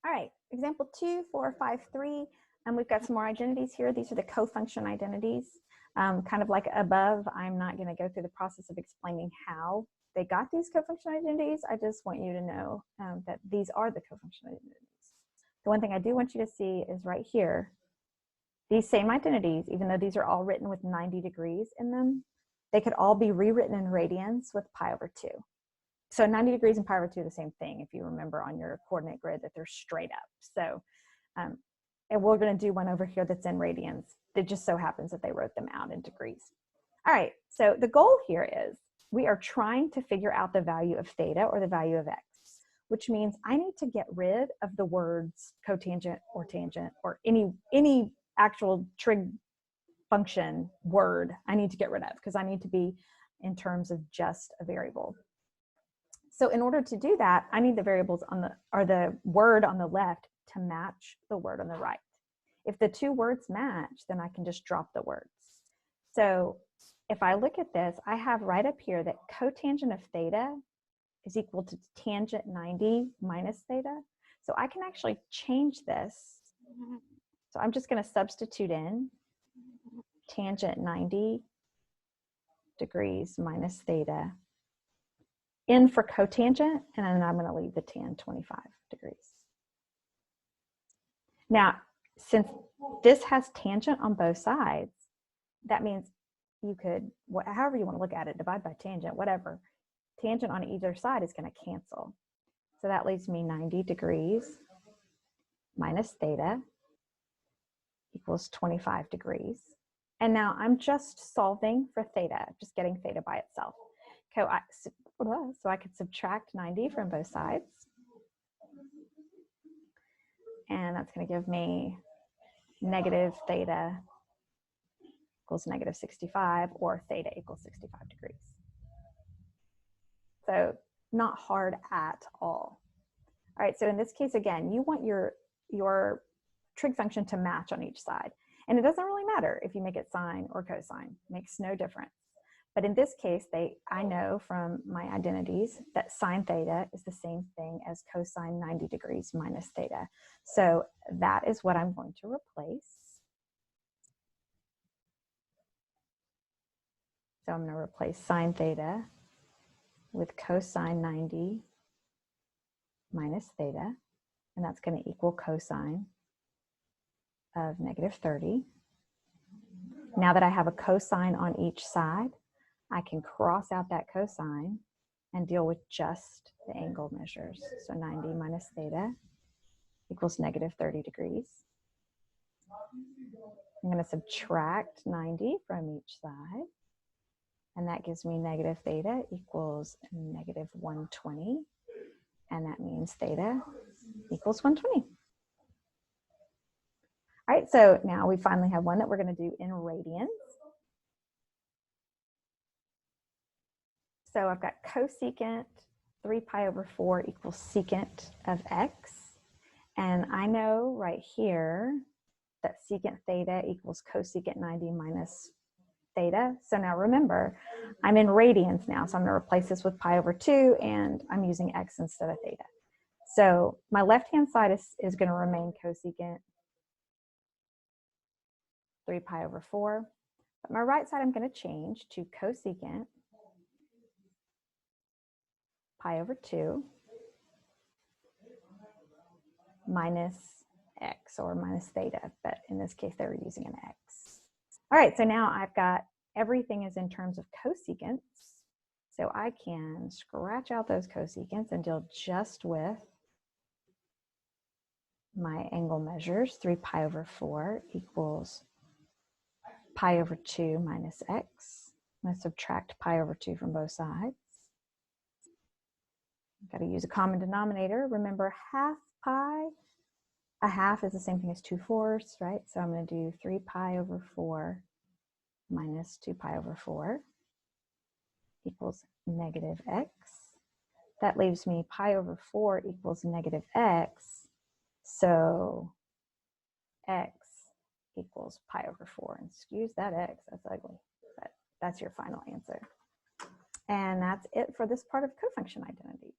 All right, example 2, 4, 5, 3. We've got some more identities here. These are the co-function identities. Kind of like above, I'm not going to go through the process of explaining how they got these co-function identities. I just want you to know that these are the co-function identities. The one thing I do want you to see is right here, these same identities, even though these are all written with 90 degrees in them, they could all be rewritten in radians with pi over 2. So 90 degrees and pi over 2 are the same thing, if you remember on your coordinate grid that they're straight up. So, and we're going to do one over here that's in radians. It just so happens that they wrote them out in degrees. All right, so the goal here is we are trying to figure out the value of theta or the value of x, which means I need to get rid of the words cotangent or tangent or any actual trig function word I need to get rid of, because I need to be in terms of just a variable. So in order to do that, I need the variables on the word on the left to match the word on the right. If the two words match, then I can just drop the words. So if I look at this, I have right up here that cotangent of theta is equal to tangent 90 minus theta. So I can actually change this. So I'm just going to substitute in tangent 90 degrees minus theta in for cotangent, and then I'm going to leave the tan 25 degrees. Now, since this has tangent on both sides, that means you could, however you want to look at it, divide by tangent, whatever. Tangent on either side is going to cancel. So that leaves me 90 degrees minus theta equals 25 degrees. And now I'm just solving for theta, just getting theta by itself. So I could subtract 90 from both sides. And that's going to give me negative theta equals negative 65, or theta equals 65 degrees. So not hard at all. All right, so in this case, again, you want your trig function to match on each side. And it doesn't really matter if you make it sine or cosine, it makes no difference. But in this case, I know from my identities that sine theta is the same thing as cosine 90 degrees minus theta. So that is what I'm going to replace. So I'm going to replace sine theta with cosine 90 minus theta, and that's going to equal cosine of negative 30. Now that I have a cosine on each side, I can cross out that cosine and deal with just the angle measures. So 90 minus theta equals negative 30 degrees. I'm going to subtract 90 from each side, and that gives me negative theta equals negative 120, and that means theta equals 120. All right, so now we finally have one that we're going to do in radians. So I've got cosecant 3 pi over 4 equals secant of x. And I know right here that secant theta equals cosecant 90 minus theta. So now remember, I'm in radians now. So I'm going to replace this with pi over 2, and I'm using x instead of theta. So my left-hand side is going to remain cosecant 3 pi over 4. But my right side I'm going to change to cosecant pi over 2 minus x, or minus theta, but in this case they were using an x. All right, so now I've got everything is in terms of cosecants, so I can scratch out those cosecants and deal just with my angle measures. 3 pi over 4 equals pi over 2 minus x. I'm going to subtract pi over 2 from both sides. I've got to use a common denominator. Remember, half pi, a half is the same thing as 2/4, right? So I'm going to do 3 pi over 4 minus 2 pi over 4 equals negative x. That leaves me pi over 4 equals negative x. So x equals pi over 4. And excuse that x, that's ugly, but that's your final answer. And that's it for this part of cofunction identities.